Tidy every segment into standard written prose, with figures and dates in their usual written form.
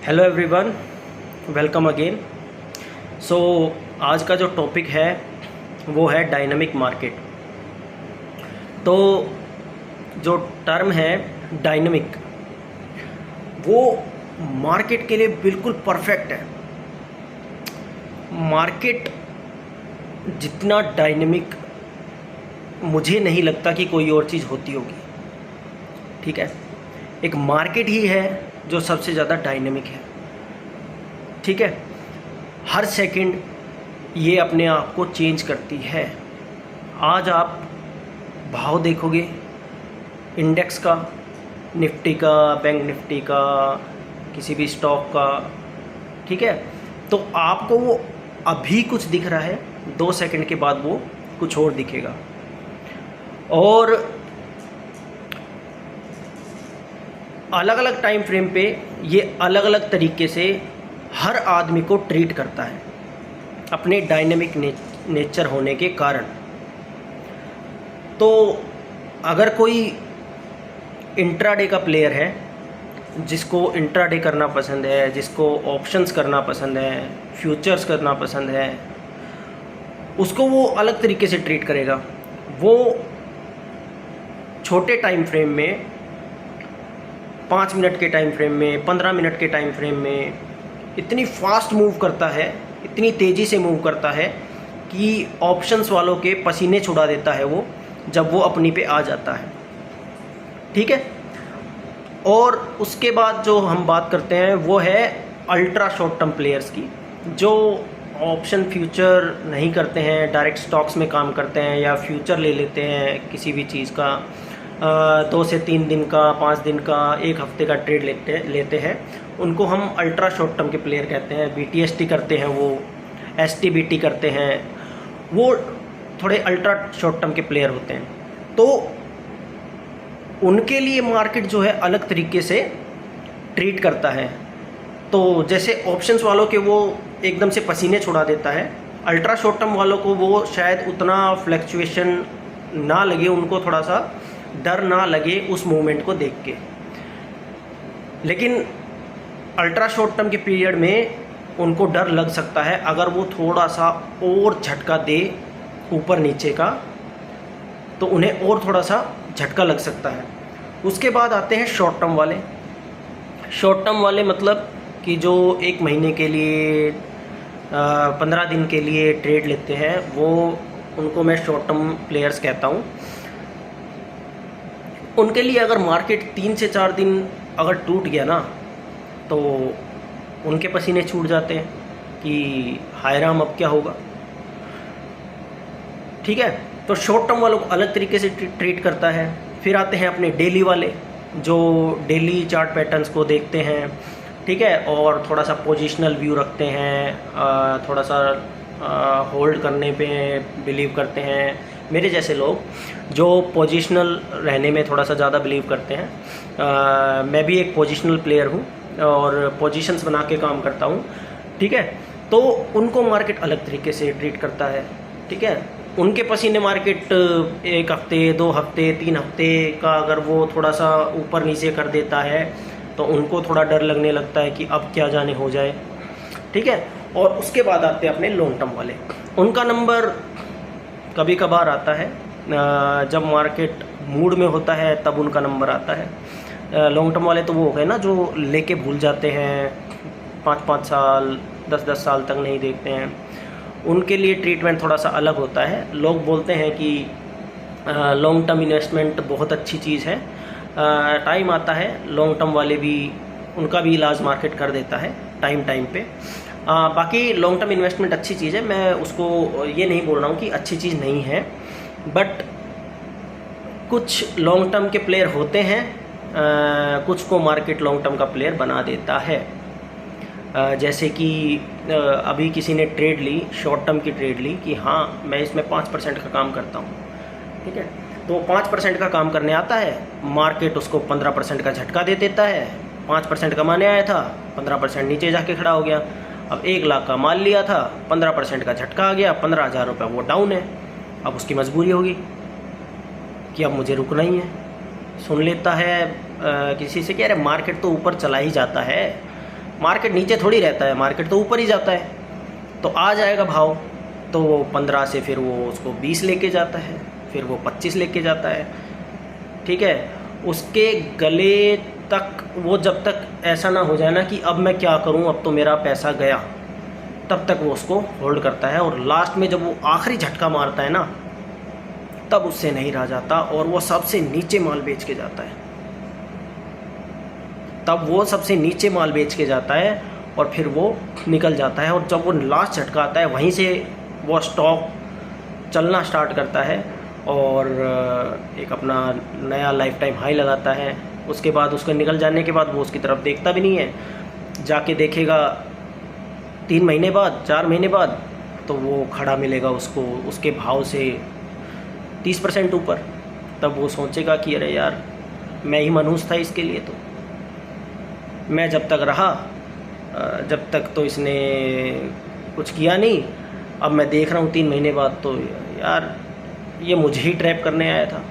Hello everyone, welcome again. So आज का जो टॉपिक है वो है डायनामिक मार्केट। तो जो टर्म है डायनामिक, वो मार्केट के लिए बिल्कुल परफेक्ट है। मार्केट जितना डायनामिक मुझे नहीं लगता कि कोई और चीज़ होती होगी। ठीक है, एक मार्केट ही है जो सबसे ज़्यादा डायनेमिक है। ठीक है, हर सेकंड ये अपने आप को चेंज करती है। आज आप भाव देखोगे इंडेक्स का, निफ्टी का, बैंक निफ्टी का, किसी भी स्टॉक का, ठीक है, तो आपको वो अभी कुछ दिख रहा है, 2 सेकंड के बाद वो कुछ और दिखेगा। और अलग अलग टाइम फ्रेम पे ये अलग अलग तरीके से हर आदमी को ट्रीट करता है अपने डायनेमिक नेचर होने के कारण। तो अगर कोई इंट्राडे का प्लेयर है, जिसको इंट्राडे करना पसंद है, जिसको ऑप्शंस करना पसंद है, फ्यूचर्स करना पसंद है, उसको वो अलग तरीके से ट्रीट करेगा। वो छोटे टाइम फ्रेम में, 5 मिनट के टाइम फ्रेम में, 15 मिनट के टाइम फ्रेम में इतनी फास्ट मूव करता है, इतनी तेज़ी से मूव करता है कि ऑप्शंस वालों के पसीने छुड़ा देता है वो, जब वो अपनी पे आ जाता है। ठीक है, और उसके बाद जो हम बात करते हैं वो है अल्ट्रा शॉर्ट टर्म प्लेयर्स की, जो ऑप्शन फ्यूचर नहीं करते हैं, डायरेक्ट स्टॉक्स में काम करते हैं या फ्यूचर ले लेते हैं किसी भी चीज़ का, 2 से 3 दिन का, 5 दिन का, 1 हफ्ते का ट्रेड लेते हैं। उनको हम अल्ट्रा शॉर्ट टर्म के प्लेयर कहते हैं। BTST करते हैं, वो STBT करते हैं, वो थोड़े अल्ट्रा शॉर्ट टर्म के प्लेयर होते हैं। तो उनके लिए मार्केट जो है अलग तरीके से ट्रीट करता है। तो जैसे ऑप्शंस वालों के वो एकदम से पसीने छुड़ा देता है, अल्ट्रा शॉर्ट टर्म वालों को वो शायद उतना फ्लक्चुएशन ना लगे, उनको थोड़ा सा डर ना लगे उस मूवमेंट को देख के। लेकिन अल्ट्रा शॉर्ट टर्म के पीरियड में उनको डर लग सकता है अगर वो थोड़ा सा और झटका दे ऊपर नीचे का, तो उन्हें और थोड़ा सा झटका लग सकता है। उसके बाद आते हैं शॉर्ट टर्म वाले। शॉर्ट टर्म वाले मतलब कि जो 1 महीने के लिए, 15 दिन के लिए ट्रेड लेते हैं, वो उनको मैं शॉर्ट टर्म प्लेयर्स कहता हूँ। उनके लिए अगर मार्केट 3 से 4 दिन अगर टूट गया ना, तो उनके पसीने छूट जाते हैं कि हाय राम, अब क्या होगा। ठीक है, तो शॉर्ट टर्म वालों को अलग तरीके से ट्रीट करता है। फिर आते हैं अपने डेली वाले, जो डेली चार्ट पैटर्न्स को देखते हैं, ठीक है, और थोड़ा सा पोजिशनल व्यू रखते हैं, थोड़ा सा होल्ड करने पे बिलीव करते हैं। मेरे जैसे लोग जो पोजिशनल रहने में थोड़ा सा ज़्यादा बिलीव करते हैं। मैं भी एक पोजिशनल प्लेयर हूँ और पोजीशंस बना के काम करता हूँ। ठीक है, तो उनको मार्केट अलग तरीके से ट्रीट करता है। ठीक है, उनके पसीने मार्केट 1 हफ्ते, 2 हफ्ते, 3 हफ्ते का अगर वो थोड़ा सा ऊपर नीचे कर देता है, तो उनको थोड़ा डर लगने लगता है कि अब क्या जाने हो जाए। ठीक है, और उसके बाद आते हैं अपने लॉन्ग टर्म वाले। उनका नंबर कभी कभार आता है, जब मार्केट मूड में होता है तब उनका नंबर आता है। लॉन्ग टर्म वाले तो वो हो गए ना, जो लेके भूल जाते हैं, 5-5 साल, 10-10 साल तक नहीं देखते हैं। उनके लिए ट्रीटमेंट थोड़ा सा अलग होता है। लोग बोलते हैं कि लॉन्ग टर्म इन्वेस्टमेंट बहुत अच्छी चीज़ है। टाइम आता है, लॉन्ग टर्म वाले भी, उनका भी इलाज मार्केट कर देता है टाइम पे। बाकी लॉन्ग टर्म इन्वेस्टमेंट अच्छी चीज़ है, मैं उसको ये नहीं बोल रहा हूँ कि अच्छी चीज़ नहीं है, बट कुछ लॉन्ग टर्म के प्लेयर होते हैं, कुछ को मार्केट लॉन्ग टर्म का प्लेयर बना देता है। जैसे कि अभी किसी ने ट्रेड ली, शॉर्ट टर्म की ट्रेड ली कि हाँ मैं इसमें 5% का काम करता हूँ। ठीक है, तो 5% का काम करने आता है, मार्केट उसको 15% का झटका दे देता है। 5% कमाने आया था, 15% नीचे जाके खड़ा हो गया। अब 1 लाख का माल लिया था, 15% का झटका आ गया, 15,000 रुपये वो डाउन है। अब उसकी मजबूरी होगी कि अब मुझे रुकना ही है। सुन लेता है किसी से कि अरे मार्केट तो ऊपर चला ही जाता है, मार्केट नीचे थोड़ी रहता है, मार्केट तो ऊपर ही जाता है। तो आ जाएगा भाव, तो वो 15 से फिर वो उसको 20 लेके जाता है, फिर वो 25 लेके जाता है, ठीक है। उसके गले तक वो जब तक ऐसा ना हो जाए ना कि अब मैं क्या करूं, अब तो मेरा पैसा गया, तब तक वो उसको होल्ड करता है। और लास्ट में जब वो आखिरी झटका मारता है ना, तब उससे नहीं रह जाता और वो सबसे नीचे माल बेच के जाता है। तब वो सबसे नीचे माल बेच के जाता है और फिर वो निकल जाता है। और जब वो लास्ट झटका आता है, वहीं से वो स्टॉक चलना स्टार्ट करता है और एक अपना नया लाइफ टाइम हाई लगाता है। उसके बाद उसके निकल जाने के बाद वो उसकी तरफ देखता भी नहीं है, जाके देखेगा 3 महीने बाद, 4 महीने बाद, तो वो खड़ा मिलेगा उसको उसके भाव से 30% ऊपर। तब वो सोचेगा कि अरे यार, मैं ही मनहूस था इसके लिए, तो मैं जब तक रहा, जब तक तो इसने कुछ किया नहीं, अब मैं देख रहा हूँ 3 महीने बाद, तो यार ये मुझे ही ट्रैप करने आया था,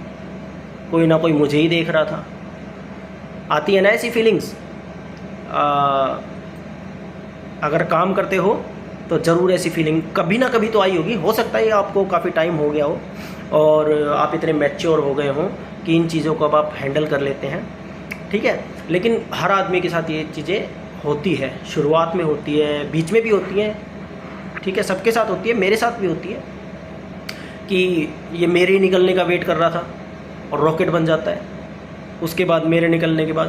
कोई ना कोई मुझे ही देख रहा था। आती है ना ऐसी फीलिंग्स। अगर काम करते हो तो ज़रूर ऐसी फीलिंग कभी ना कभी तो आई होगी। हो सकता है आपको काफ़ी टाइम हो गया हो और आप इतने मैच्योर हो गए हों कि इन चीज़ों को अब आप हैंडल कर लेते हैं, ठीक है। लेकिन हर आदमी के साथ ये चीज़ें होती है, शुरुआत में होती है, बीच में भी होती है, ठीक है, सबके साथ होती है, मेरे साथ भी होती है कि ये मेरे निकलने का वेट कर रहा था और रॉकेट बन जाता है उसके बाद, मेरे निकलने के बाद।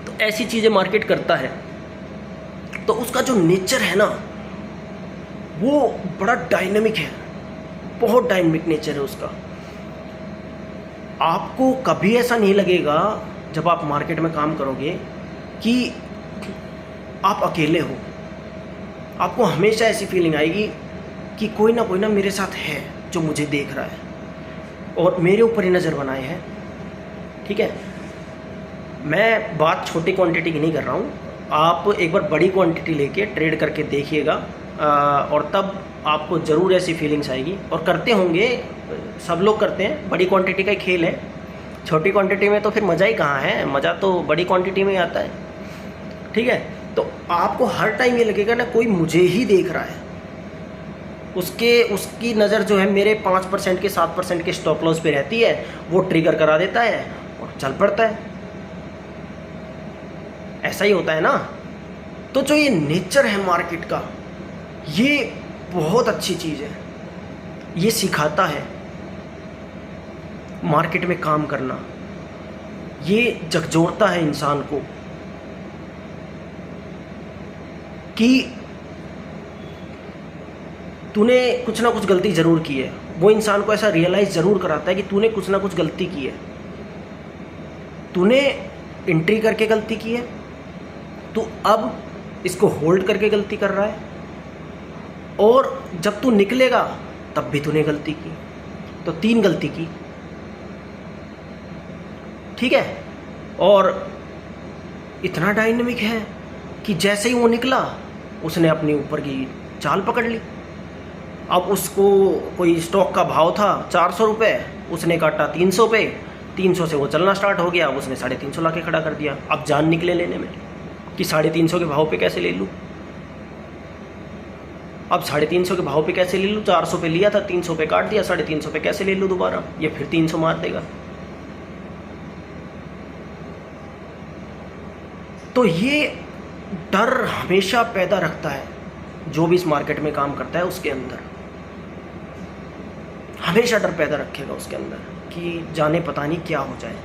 तो ऐसी चीज़ें मार्केट करता है। तो उसका जो नेचर है ना, वो बड़ा डायनेमिक है, बहुत डायनेमिक नेचर है उसका। आपको कभी ऐसा नहीं लगेगा जब आप मार्केट में काम करोगे कि आप अकेले हो। आपको हमेशा ऐसी फीलिंग आएगी कि कोई ना मेरे साथ है जो मुझे देख रहा है और मेरे ऊपर ही नज़र बनाए हैं, ठीक है। मैं बात छोटी क्वांटिटी की नहीं कर रहा हूँ, आप एक बार बड़ी क्वांटिटी लेके ट्रेड करके देखिएगा और तब आपको ज़रूर ऐसी फीलिंग्स आएगी। और करते होंगे, सब लोग करते हैं, बड़ी क्वांटिटी का ही खेल है। छोटी क्वांटिटी में तो फिर मज़ा ही कहाँ है, मज़ा तो बड़ी क्वांटिटी में ही आता है, ठीक है। तो आपको हर टाइम ये लगेगा ना कोई मुझे ही देख रहा है, उसकी नज़र जो है मेरे 5% के 7% के स्टॉप लॉस पे रहती है, वो ट्रिगर करा देता है और चल पड़ता है। ऐसा ही होता है ना। तो जो ये नेचर है मार्केट का, ये बहुत अच्छी चीज़ है, ये सिखाता है मार्केट में काम करना, ये झकझोरता है इंसान को कि तूने कुछ ना कुछ गलती ज़रूर की है। वो इंसान को ऐसा रियलाइज़ ज़रूर कराता है कि तूने कुछ ना कुछ गलती की है, तूने एंट्री करके गलती की है, तू अब इसको होल्ड करके गलती कर रहा है, और जब तू निकलेगा तब भी तूने गलती की। तो 3 गलती की, ठीक है। और इतना डायनेमिक है कि जैसे ही वो निकला उसने अपने ऊपर की चाल पकड़ ली। अब उसको कोई स्टॉक का भाव था 400 रुपये, उसने काटा 300 पे, 300 से वो चलना स्टार्ट हो गया, उसने 350 ला के खड़ा कर दिया। अब जान निकले लेने में कि 350 के भाव पे कैसे ले लूँ, अब 350 के भाव पे कैसे ले लूँ, 400 पे लिया था, 300 पे काट दिया, 350 पे कैसे ले लूँ दोबारा, ये फिर 300 मार देगा। तो ये डर हमेशा पैदा रखता है जो भी इस मार्केट में काम करता है, उसके अंदर हमेशा डर पैदा रखेगा उसके अंदर कि जाने पता नहीं क्या हो जाए।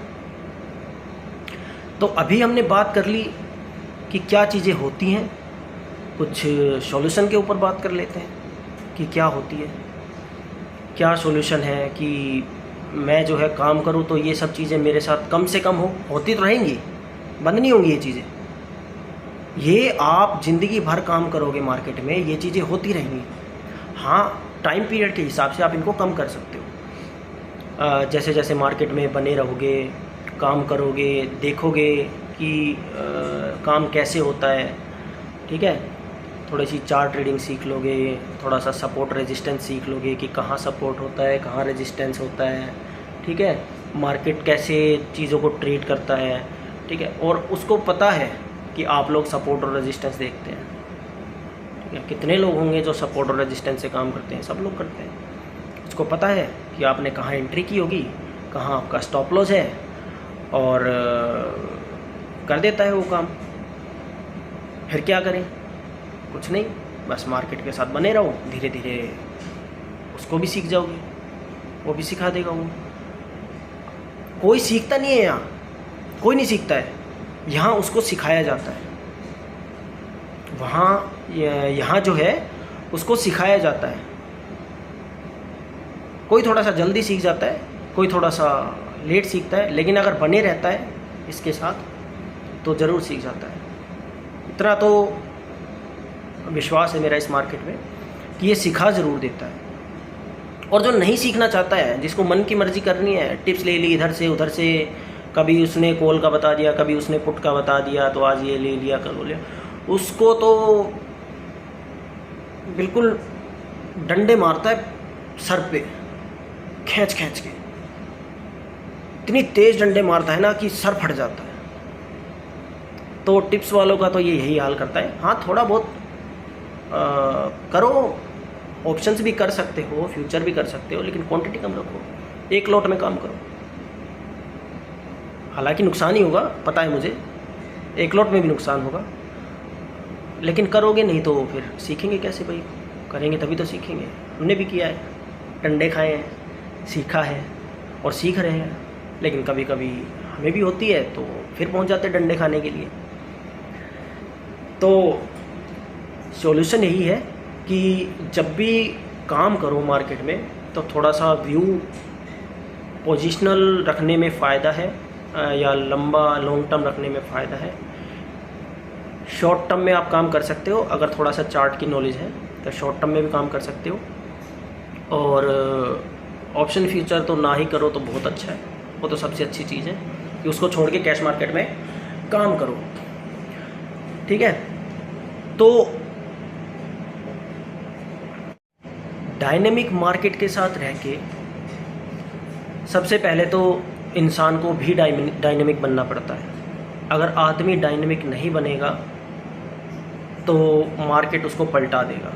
तो अभी हमने बात कर ली कि क्या चीज़ें होती हैं, कुछ सॉल्यूशन के ऊपर बात कर लेते हैं कि क्या होती है, क्या सॉल्यूशन है कि मैं जो है काम करूं तो ये सब चीज़ें मेरे साथ कम से कम होती तो रहेंगी, बंद नहीं होंगी ये चीज़ें। ये आप ज़िंदगी भर काम करोगे मार्केट में, ये चीज़ें होती रहेंगी। हाँ, टाइम पीरियड के हिसाब से आप इनको कम कर सकते हो। जैसे जैसे मार्केट में बने रहोगे, काम करोगे, देखोगे कि काम कैसे होता है, ठीक है। थोड़ी सी चार्ट ट्रेडिंग सीख लोगे, थोड़ा सा सपोर्ट रेजिस्टेंस सीख लोगे कि कहाँ सपोर्ट होता है, कहाँ रेजिस्टेंस होता है, ठीक है। मार्केट कैसे चीज़ों को ट्रेड करता है, ठीक है। और उसको पता है कि आप लोग सपोर्ट और रेजिस्टेंस देखते हैं। ठीक है, कितने लोग होंगे जो सपोर्ट और रेजिस्टेंस से काम करते हैं? सब लोग करते हैं। उसको पता है कि आपने कहाँ एंट्री की होगी, कहाँ आपका स्टॉप लॉस है, और कर देता है वो काम। फिर क्या करें? कुछ नहीं, बस मार्केट के साथ बने रहो, धीरे धीरे उसको भी सीख जाओगे, वो भी सिखा देगा वो। कोई सीखता नहीं है यहाँ, कोई नहीं सीखता है, यहाँ उसको सिखाया जाता है। वहाँ यहाँ जो है उसको सिखाया जाता है। कोई थोड़ा सा जल्दी सीख जाता है, कोई थोड़ा सा लेट सीखता है, लेकिन अगर बने रहता है इसके साथ तो ज़रूर सीख जाता है। इतना तो विश्वास है मेरा इस मार्केट में कि ये सिखा ज़रूर देता है। और जो नहीं सीखना चाहता है, जिसको मन की मर्जी करनी है, टिप्स ले ली इधर से उधर से, कभी उसने कॉल का बता दिया, कभी उसने पुट का बता दिया, तो आज ये ले लिया, कल वो लिया, उसको तो बिल्कुल डंडे मारता है सर पे, खींच खींच के। इतनी तेज़ डंडे मारता है ना कि सर फट जाता है। तो टिप्स वालों का तो ये यही हाल करता है। हाँ, थोड़ा बहुत करो, ऑप्शंस भी कर सकते हो, फ्यूचर भी कर सकते हो, लेकिन क्वांटिटी कम रखो, एक लॉट में काम करो। हालांकि नुकसान ही होगा, पता है मुझे, एक लॉट में भी नुकसान होगा, लेकिन करोगे नहीं तो फिर सीखेंगे कैसे भाई? करेंगे तभी तो सीखेंगे। हमने भी किया है, डंडे खाए हैं, सीखा है और सीख रहे हैं। लेकिन कभी कभी हमें भी होती है तो फिर पहुंच जाते हैं डंडे खाने के लिए। तो सॉल्यूशन यही है कि जब भी काम करो मार्केट में तो थोड़ा सा व्यू पोजिशनल रखने में फ़ायदा है, या लंबा लॉन्ग टर्म रखने में फ़ायदा है। शॉर्ट टर्म में आप काम कर सकते हो, अगर थोड़ा सा चार्ट की नॉलेज है तो शॉर्ट टर्म में भी काम कर सकते हो। और ऑप्शन फ्यूचर तो ना ही करो तो बहुत अच्छा है, वो तो सबसे अच्छी चीज़ है कि उसको छोड़ के कैश मार्केट में काम करो। ठीक है, तो डायनेमिक मार्केट के साथ रह के सबसे पहले तो इंसान को भी डायनेमिक बनना पड़ता है। अगर आदमी डायनेमिक नहीं बनेगा तो मार्केट उसको पलटा देगा।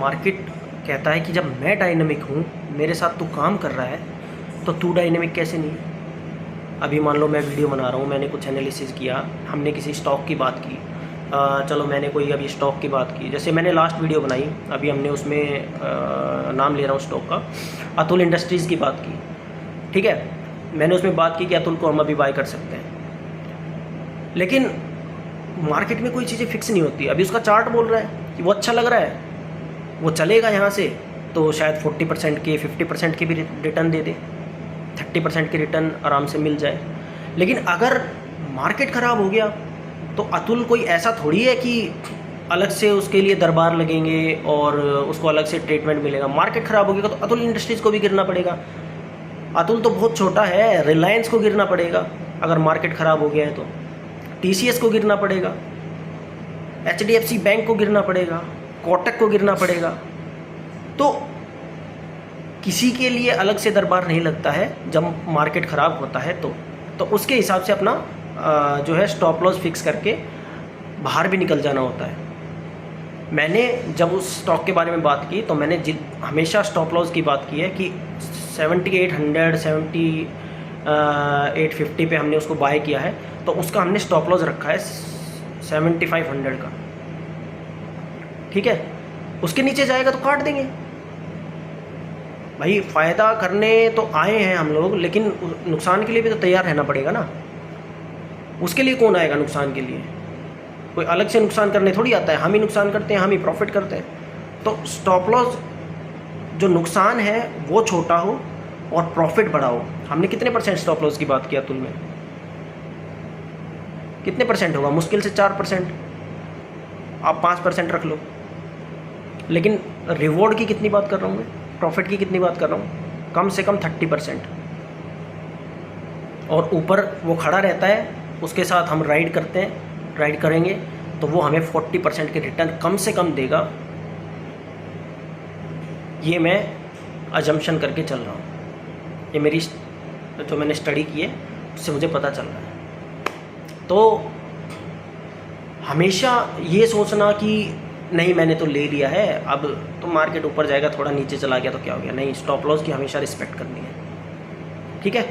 मार्केट कहता है कि जब मैं डायनेमिक हूँ, मेरे साथ तू काम कर रहा है, तो तू डायनेमिक कैसे नहीं है? अभी मान लो मैं वीडियो बना रहा हूँ, मैंने कुछ एनालिसिस किया, हमने किसी स्टॉक की बात की, चलो मैंने कोई अभी स्टॉक की बात की, जैसे मैंने लास्ट वीडियो बनाई, अभी हमने उसमें नाम ले रहा हूँ स्टॉक का, अतुल इंडस्ट्रीज़ की बात की। ठीक है, मैंने उसमें बात की कि अतुल को हम अभी बाय कर सकते हैं। लेकिन मार्केट में कोई चीज़ें फिक्स नहीं होती। अभी उसका चार्ट बोल रहा है कि वो अच्छा लग रहा है, वो चलेगा यहाँ से तो शायद 40% के 50% के भी रिटर्न दे दे, 30% के रिटर्न आराम से मिल जाए। लेकिन अगर मार्केट ख़राब हो गया तो अतुल कोई ऐसा थोड़ी है कि अलग से उसके लिए दरबार लगेंगे और उसको अलग से ट्रीटमेंट मिलेगा। मार्केट ख़राब हो गया तो अतुल इंडस्ट्रीज़ को भी गिरना पड़ेगा। अतुल तो बहुत छोटा है, रिलायंस को गिरना पड़ेगा अगर मार्केट ख़राब हो गया है तो, TCS को गिरना पड़ेगा, HDFC बैंक को गिरना पड़ेगा, कोटक को गिरना पड़ेगा। तो किसी के लिए अलग से दरबार नहीं लगता है जब मार्केट ख़राब होता है तो उसके हिसाब से अपना जो है स्टॉप लॉस फिक्स करके बाहर भी निकल जाना होता है। मैंने जब उस स्टॉक के बारे में बात की तो मैंने हमेशा स्टॉप लॉस की बात की है कि 7800 7850 पे हमने उसको बाय किया है, तो उसका हमने स्टॉप लॉस रखा है 7500 का। ठीक है, उसके नीचे जाएगा तो काट देंगे भाई। फ़ायदा करने तो आए हैं हम लोग, लेकिन नुकसान के लिए भी तो तैयार रहना पड़ेगा ना। उसके लिए कौन आएगा नुकसान के लिए? कोई अलग से नुकसान करने थोड़ी आता है, हम ही नुकसान करते हैं, हम ही प्रॉफिट करते हैं। तो स्टॉप लॉस जो नुकसान है वो छोटा हो और प्रॉफिट बड़ा हो। हमने कितने % स्टॉप लॉस की बात की अतुल में? कितने % होगा? मुश्किल से 4%, आप 5% रख लो। लेकिन रिवॉर्ड की कितनी बात कर रहा हूँ मैं, प्रॉफिट की कितनी बात कर रहा हूँ? कम से कम 30%। और ऊपर वो खड़ा रहता है, उसके साथ हम राइड करते हैं, राइड करेंगे तो वो हमें 40% के रिटर्न कम से कम देगा। ये मैं अजम्पशन करके चल रहा हूँ, ये मेरी जो मैंने स्टडी की है उससे मुझे पता चल रहा है। तो हमेशा ये सोचना कि नहीं मैंने तो ले लिया है, अब तो मार्केट ऊपर जाएगा, थोड़ा नीचे चला गया तो क्या हो गया, नहीं, स्टॉप लॉस की हमेशा रिस्पेक्ट करनी है। ठीक है,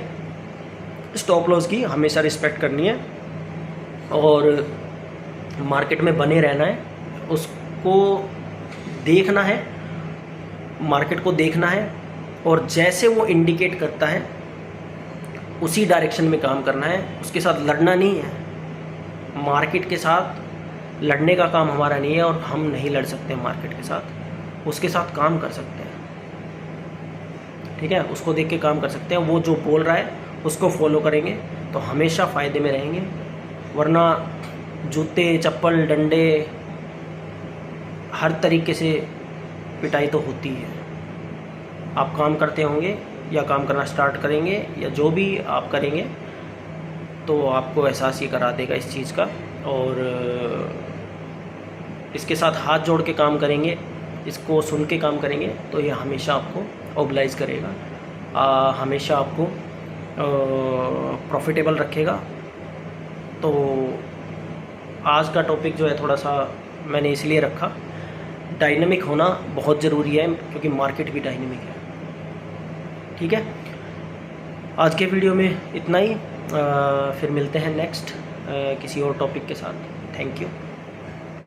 स्टॉप लॉस की हमेशा रिस्पेक्ट करनी है और मार्केट में बने रहना है, उसको देखना है, मार्केट को देखना है और जैसे वो इंडिकेट करता है उसी डायरेक्शन में काम करना है, उसके साथ लड़ना नहीं है। मार्केट के साथ लड़ने का काम हमारा नहीं है और हम नहीं लड़ सकते मार्केट के साथ, उसके साथ काम कर सकते हैं। ठीक है, उसको देख के काम कर सकते हैं, वो जो बोल रहा है उसको फॉलो करेंगे तो हमेशा फ़ायदे में रहेंगे, वरना जूते चप्पल डंडे हर तरीके से पिटाई तो होती है। आप काम करते होंगे या काम करना स्टार्ट करेंगे या जो भी आप करेंगे तो आपको एहसास ये करा देगा इस चीज़ का, और इसके साथ हाथ जोड़ के काम करेंगे, इसको सुन के काम करेंगे तो ये हमेशा आपको ओबलाइज करेगा, हमेशा आपको प्रॉफिटेबल रखेगा। तो आज का टॉपिक जो है थोड़ा सा मैंने इसलिए रखा, डायनेमिक होना बहुत ज़रूरी है क्योंकि मार्केट भी डायनेमिक है। ठीक है, आज के वीडियो में इतना ही, फिर मिलते हैं नेक्स्ट किसी और टॉपिक के साथ। Thank you.